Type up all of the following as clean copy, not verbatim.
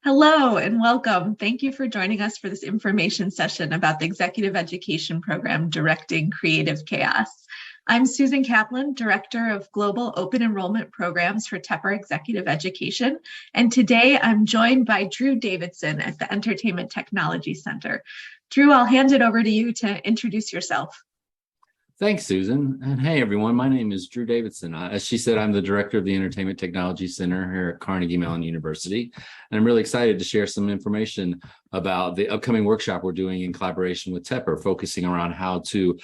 Hello and welcome. Thank you for joining us for this information session about the Executive Education Program Directing Creative Chaos. I'm Susan Kaplan, Director of Global Open Enrollment Programs for Tepper Executive Education, and today I'm joined by Drew Davidson at the Entertainment Technology Center. Drew, I'll hand it over to you to introduce yourself. Thanks, Susan. And hey, everyone, my name is Drew Davidson. As she said, I'm the director of the Entertainment Technology Center here at Carnegie Mellon University. And I'm really excited to share some information about the upcoming workshop we're doing in collaboration with Tepper, focusing around how to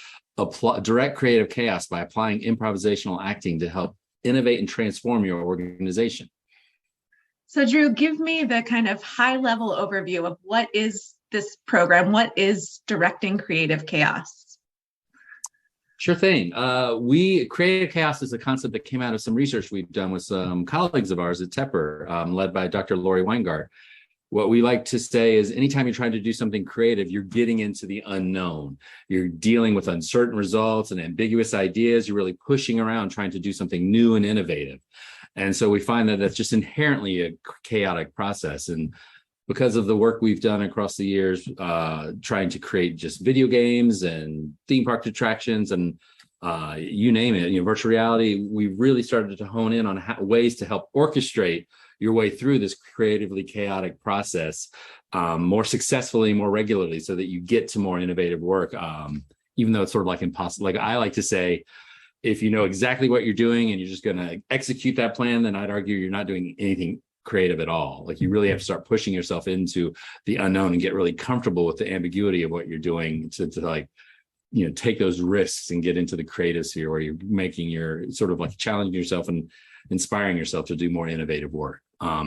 direct creative chaos by applying improvisational acting to help innovate and transform your organization. So Drew, give me the kind of high-level overview of what is this program? What is directing creative chaos? Sure thing. Creative chaos is a concept that came out of some research we've done with some colleagues of ours at Tepper, led by Dr. Lori Weingart. What we like to say is anytime you're trying to do something creative, you're getting into the unknown. You're dealing with uncertain results and ambiguous ideas. You're really pushing around trying to do something new and innovative. And so we find that that's just inherently a chaotic process. And because of the work we've done across the years, trying to create just video games and theme park attractions and you name it, virtual reality, we really started to hone in on ways to help orchestrate your way through this creatively chaotic process more successfully, more regularly, so that you get to more innovative work, even though it's sort of like impossible. Like I like to say, if you know exactly what you're doing and you're just going to execute that plan, then I'd argue you're not doing anything creative at all. Like you really have to start pushing yourself into the unknown and get really comfortable with the ambiguity of what you're doing to take those risks and get into the creative sphere where you're making your sort of like challenging yourself and inspiring yourself to do more innovative work.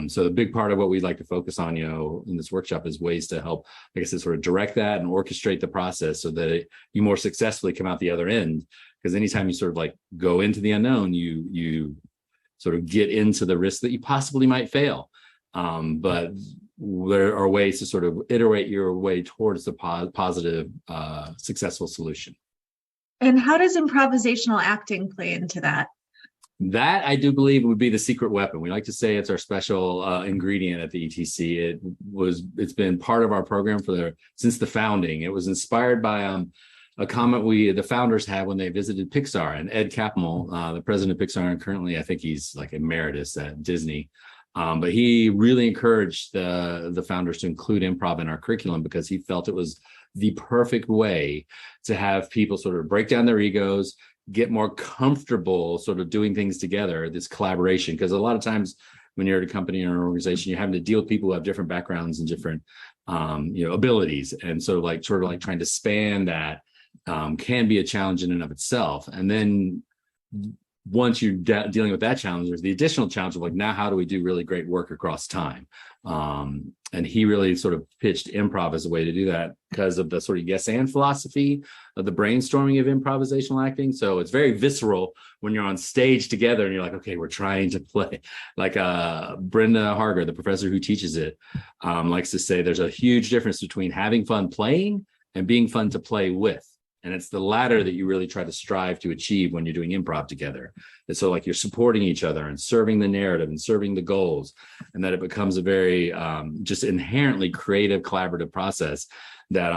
So the big part of what we'd like to focus on, in this workshop is ways to help, like I said, sort of direct that and orchestrate the process so that you more successfully come out the other end. Because anytime you sort of like go into the unknown, you sort of get into the risk that you possibly might fail. But there are ways to sort of iterate your way towards the positive, successful solution. And how does improvisational acting play into that? That I do believe would be the secret weapon. We like to say it's our special ingredient at the ETC. It's been part of our program since the founding. It was inspired by a comment the founders had when they visited Pixar, and Ed Catmull, the president of Pixar, and currently I think he's like emeritus at Disney. But he really encouraged the founders to include improv in our curriculum because he felt it was the perfect way to have people sort of break down their egos, get more comfortable sort of doing things together, this collaboration. Because a lot of times when you're at a company or an organization, you're having to deal with people who have different backgrounds and different abilities. And so sort of trying to span that can be a challenge in and of itself. And then once you're dealing with that challenge, there's the additional challenge of now how do we do really great work across time? And he really sort of pitched improv as a way to do that because of the sort of yes and philosophy of the brainstorming of improvisational acting. So it's very visceral when you're on stage together and you're like, okay, we're trying to play. Like Brenda Harger, the professor who teaches it, likes to say there's a huge difference between having fun playing and being fun to play with. And it's the latter that you really try to strive to achieve when you're doing improv together. And so you're supporting each other and serving the narrative and serving the goals, and that it becomes a very just inherently creative, collaborative process that,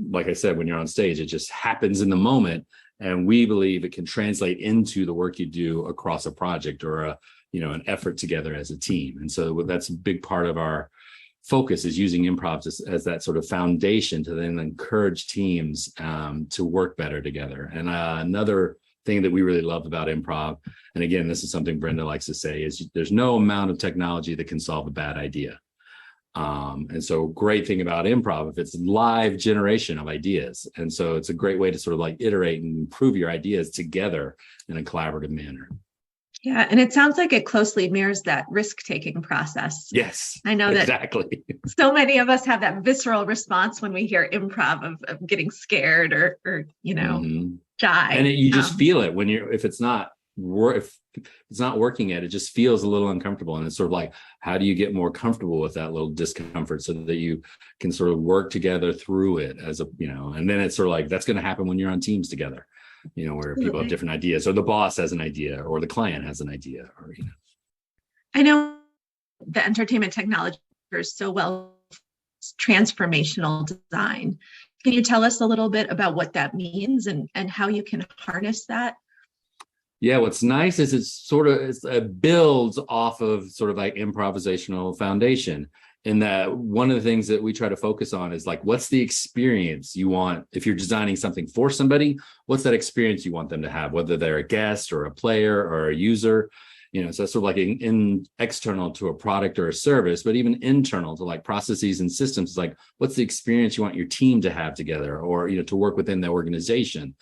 like I said, when you're on stage, it just happens in the moment. And we believe it can translate into the work you do across a project or an effort together as a team. And so that's a big part of our focus, is using improv as that sort of foundation to then encourage teams to work better together. And another thing that we really love about improv, and again, this is something Brenda likes to say, is there's no amount of technology that can solve a bad idea. And so great thing about improv, if it's live generation of ideas. And so it's a great way to sort of iterate and improve your ideas together in a collaborative manner. Yeah, and it sounds like it closely mirrors that risk-taking process. Yes, I know that exactly. So many of us have that visceral response when we hear improv of getting scared or shy. And you just feel it when if it's not working yet, it just feels a little uncomfortable. And it's sort of how do you get more comfortable with that little discomfort so that you can sort of work together through it and then it's sort of that's going to happen when you're on teams together. Where people have different ideas, or the boss has an idea, or the client has an idea, I know the Entertainment Technology so well, transformational design. Can you tell us a little bit about what that means and how you can harness that? Yeah, what's nice is it builds off of sort of like improvisational foundation. In that, one of the things that we try to focus on is like, what's the experience you want if you're designing something for somebody? What's that experience you want them to have, whether they're a guest or a player or a user? So that's sort of like external to a product or a service, but even internal to like processes and systems. It's like, what's the experience you want your team to have together, or to work within the organization?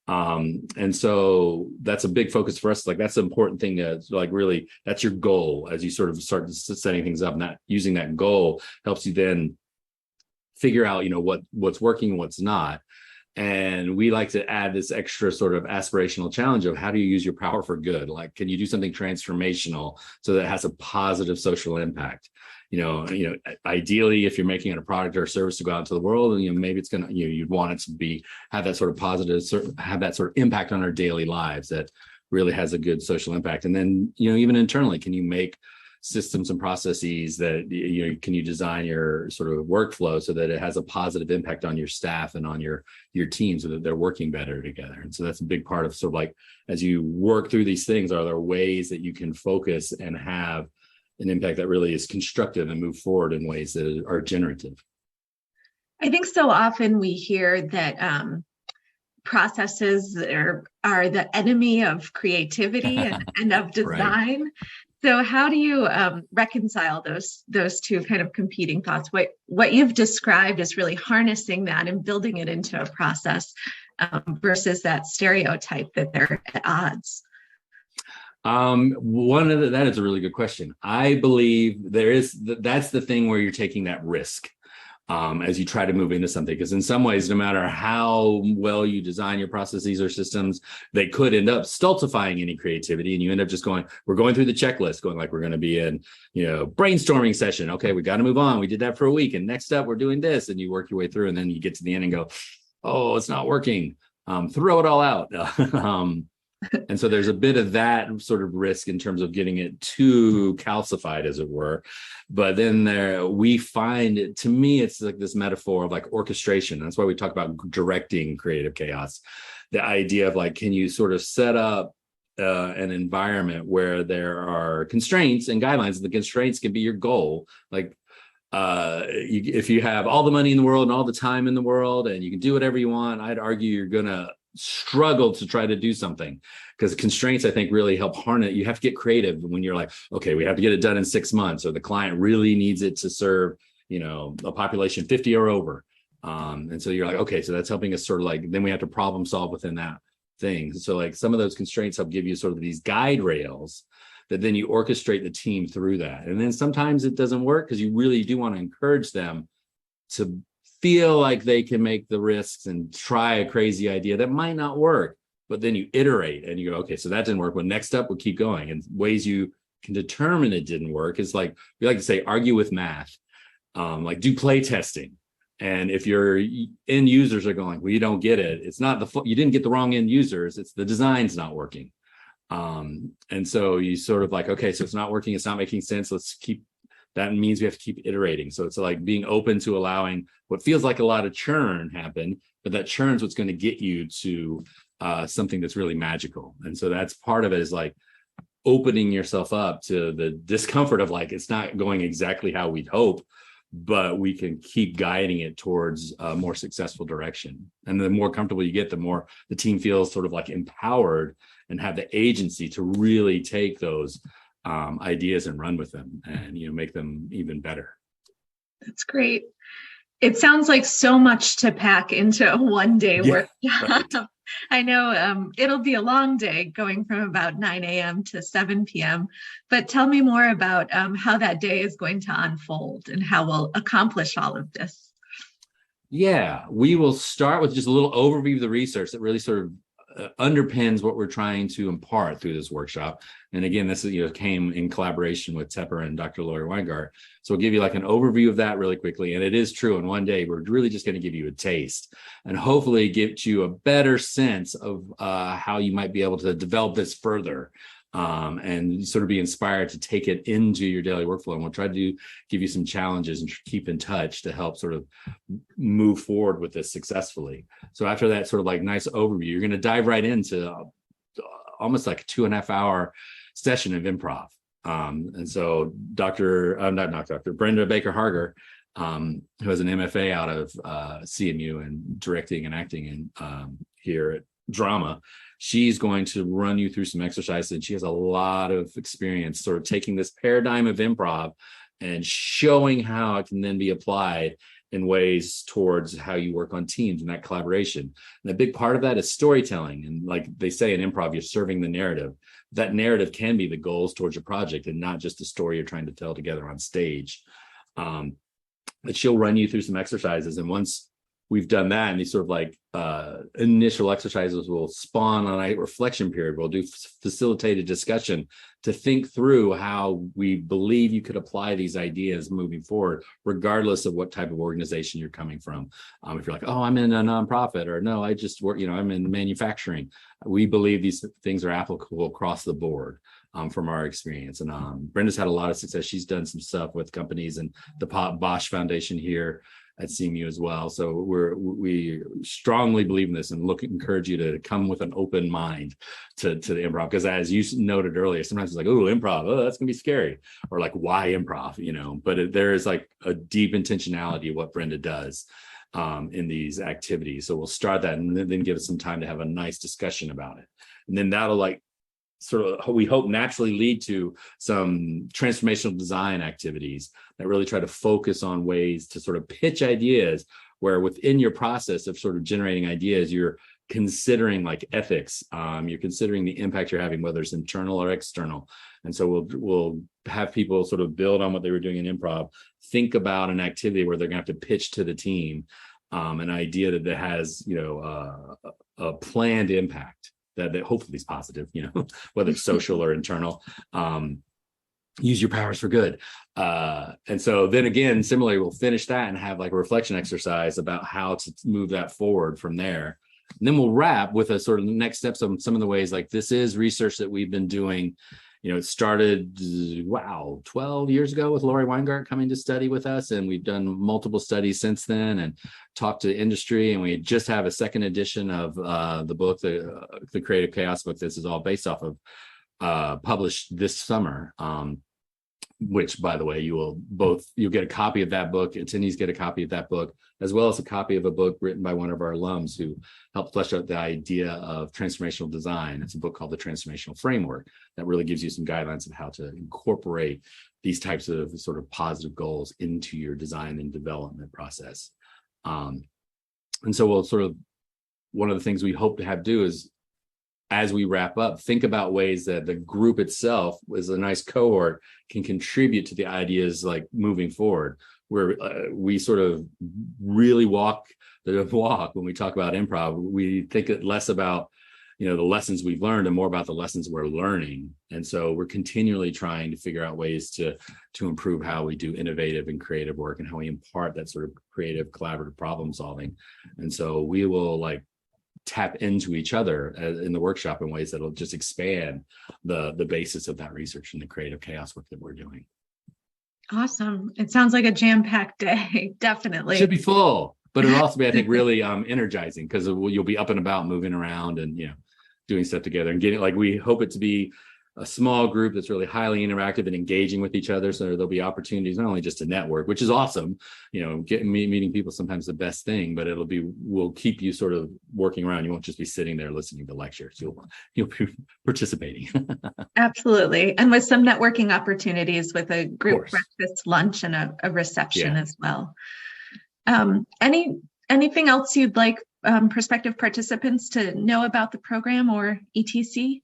And so that's a big focus for us. Like, that's the important thing to like, really, that's your goal as you sort of start setting things up. Not using that goal helps you then figure out, what's working and what's not. And we like to add this extra sort of aspirational challenge of how do you use your power for good? Like, can you do something transformational so that it has a positive social impact? Ideally, if you're making it a product or a service to go out into the world, and maybe it's gonna, you'd want it to have that sort of positive, have that sort of impact on our daily lives that really has a good social impact. And then, even internally, can you make systems and processes that can you design your sort of workflow so that it has a positive impact on your staff and on your team, so that they're working better together? And so that's a big part of sort of like, as you work through these things, are there ways that you can focus and have an impact that really is constructive and move forward in ways that are generative? I think so often we hear that processes are the enemy of creativity and of design. Right. So how do you reconcile those two kind of competing thoughts? What you've described is really harnessing that and building it into a process versus that stereotype that they're at odds. That is a really good question. I believe that's the thing where you're taking that risk as you try to move into something, because in some ways, no matter how well you design your processes or systems, they could end up stultifying any creativity, and you end up just we're going through the checklist, going like, we're going to be in, brainstorming session. Okay, we got to move on. We did that for a week, and next up we're doing this, and you work your way through, and then you get to the end and go, oh, it's not working. Throw it all out. And so there's a bit of that sort of risk in terms of getting it too calcified, as it were. But then we find it, to me, it's like this metaphor of like orchestration. That's why we talk about directing creative chaos. The idea of like, can you sort of set up an environment where there are constraints and guidelines, and the constraints can be your goal. Like, if you have all the money in the world and all the time in the world and you can do whatever you want, I'd argue you're going to struggle to try to do something, because constraints, I think, really help harness. You have to get creative when you're like, okay, we have to get it done in 6 months, or the client really needs it to serve, a population 50 or over. And so you're like, okay, so that's helping us sort of like, then we have to problem solve within that thing. So like some of those constraints help give you sort of these guide rails that then you orchestrate the team through that. And then sometimes it doesn't work because you really do want to encourage them to feel like they can make the risks and try a crazy idea that might not work, but then you iterate and you go, okay, so that didn't work. Well, next up, we'll keep going. And ways you can determine it didn't work is like, we like to say, argue with math, like do play testing. And if your end users are going, well, you don't get it. It's not you didn't get the wrong end users. It's the design's not working. And so you sort of like, okay, so it's not working. It's not making sense. That means we have to keep iterating. So it's like being open to allowing what feels like a lot of churn happen, but that churn's what's going to get you to something that's really magical. And so that's part of it, is like opening yourself up to the discomfort of like, it's not going exactly how we'd hope, but we can keep guiding it towards a more successful direction. And the more comfortable you get, the more the team feels sort of like empowered and have the agency to really take those ideas and run with them and, make them even better. That's great. It sounds like so much to pack into a one-day workshop. Right. I know it'll be a long day, going from about 9 a.m. to 7 p.m. But tell me more about how that day is going to unfold and how we'll accomplish all of this. Yeah, we will start with just a little overview of the research that really sort of underpins what we're trying to impart through this workshop. And again, this came in collaboration with Tepper and Dr. Lori Weingart. So we'll give you like an overview of that really quickly. And it is true, in one day, we're really just going to give you a taste and hopefully get you a better sense of how you might be able to develop this further and sort of be inspired to take it into your daily workflow. And we'll try to give you some challenges and keep in touch to help sort of move forward with this successfully. So after that sort of like nice overview, you're going to dive right into almost like a 2.5 hour session of improv. And so Brenda Baker Harger, who has an MFA out of CMU and directing and acting and here at drama, she's going to run you through some exercises, and she has a lot of experience sort of taking this paradigm of improv and showing how it can then be applied in ways towards how you work on teams and that collaboration. And a big part of that is storytelling. And like they say in improv, you're serving the narrative. That narrative can be the goals towards your project and not just the story you're trying to tell together on stage. But she'll run you through some exercises. And once we've done that, and these sort of like initial exercises will spawn on a reflection period. We'll do facilitated discussion to think through how we believe you could apply these ideas moving forward, regardless of what type of organization you're coming from. If you're like, oh, I'm in a nonprofit, or no, I just work, I'm in manufacturing. We believe these things are applicable across the board. From our experience. And Brenda's had a lot of success. She's done some stuff with companies and the Bosch Foundation here at CMU as well. So we strongly believe in this and encourage you to come with an open mind to the improv. Because as you noted earlier, sometimes it's like, oh, improv, oh, that's gonna be scary. Or like, why improv, But there is like a deep intentionality of what Brenda does in these activities. So we'll start that and then give us some time to have a nice discussion about it. And then that'll like sort of, we hope, naturally lead to some transformational design activities that really try to focus on ways to sort of pitch ideas where within your process of sort of generating ideas, you're considering like ethics, you're considering the impact you're having, whether it's internal or external. And so we'll have people sort of build on what they were doing in improv, think about an activity where they're gonna have to pitch to the team an idea that has, a planned impact. That hopefully is positive, whether it's social or internal. Use your powers for good. And so then again, similarly, we'll finish that and have like a reflection exercise about how to move that forward from there. And then we'll wrap with a sort of next steps on some of the ways, like this is research that we've been doing. It started, 12 years ago with Lori Weingart coming to study with us. And we've done multiple studies since then and talked to industry. And we just have a second edition of the book, the Creative Chaos book. This is all based off of, published this summer. Which, by the way, you'll get a copy of that book. Attendees get a copy of that book, as well as a copy of a book written by one of our alums who helped flesh out the idea of transformational design. It's a book called The Transformational Framework that really gives you some guidelines of how to incorporate these types of sort of positive goals into your design and development process. And so we'll sort of, one of the things we hope to have do is, as we wrap up, think about ways that the group itself, as a nice cohort, can contribute to the ideas like moving forward, where we sort of really walk the walk when we talk about improv. We think less about, the lessons we've learned and more about the lessons we're learning. And so we're continually trying to figure out ways to improve how we do innovative and creative work and how we impart that sort of creative, collaborative problem solving. And so we will like tap into each other in the workshop in ways that'll just expand the basis of that research and the creative chaos work that we're doing. Awesome. It sounds like a jam-packed day. Definitely. Should be full, but it'll also be, I think, really energizing because you'll be up and about, moving around and, doing stuff together and getting, like, we hope it to be a small group that's really highly interactive and engaging with each other. So there'll be opportunities not only just to network, which is awesome, meeting people is sometimes the best thing, but we'll keep you sort of working around. You won't just be sitting there listening to lectures. You'll be participating. Absolutely. And with some networking opportunities with a group breakfast, lunch, and a reception as well. Anything else you'd like prospective participants to know about the program or ETC?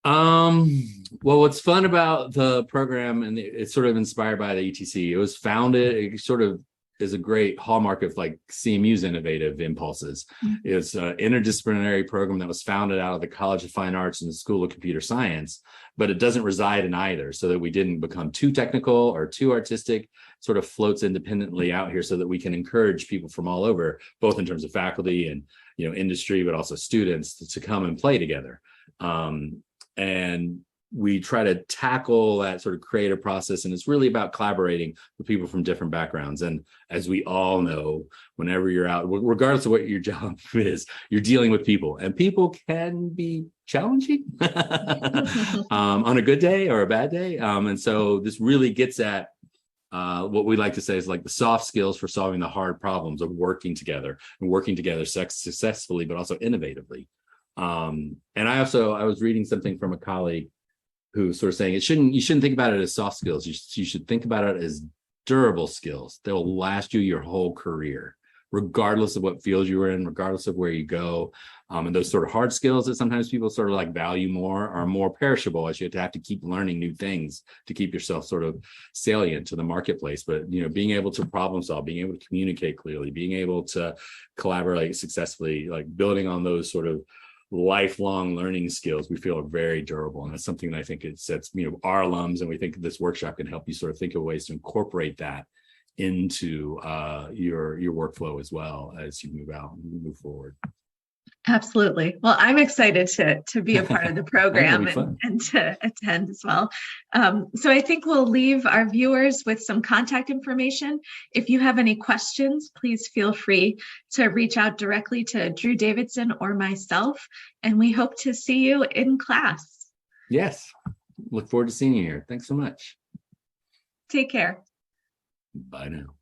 Well, what's fun about the program, and it's sort of inspired by the ETC, it was founded, it sort of is a great hallmark of like CMU's innovative impulses. Mm-hmm. It's an interdisciplinary program that was founded out of the College of Fine Arts and the School of Computer Science, but it doesn't reside in either, so that we didn't become too technical or too artistic. It sort of floats independently out here so that we can encourage people from all over, both in terms of faculty and industry, but also students to come and play together. And we try to tackle that sort of creative process, and it's really about collaborating with people from different backgrounds. And as we all know, whenever you're out, regardless of what your job is, you're dealing with people, and people can be challenging on a good day or a bad day. And so this really gets at what we like to say is like the soft skills for solving the hard problems of working together successfully, but also innovatively. And I was reading something from a colleague who was sort of saying you shouldn't think about it as soft skills. You should think about it as durable skills that will last you your whole career, regardless of what field you're in, regardless of where you go. And those sort of hard skills that sometimes people sort of like value more are more perishable, as you have to keep learning new things to keep yourself sort of salient to the marketplace. But, being able to problem solve, being able to communicate clearly, being able to collaborate successfully, like building on those sort of lifelong learning skills, we feel are very durable. And that's something that I think it sets, our alums, and we think this workshop can help you sort of think of ways to incorporate that into your workflow as well as you move forward. Absolutely. Well, I'm excited to be a part of the program and to attend as well. So I think we'll leave our viewers with some contact information. If you have any questions, please feel free to reach out directly to Drew Davidson or myself, and we hope to see you in class. Yes. Look forward to seeing you here. Thanks so much. Take care. Bye now.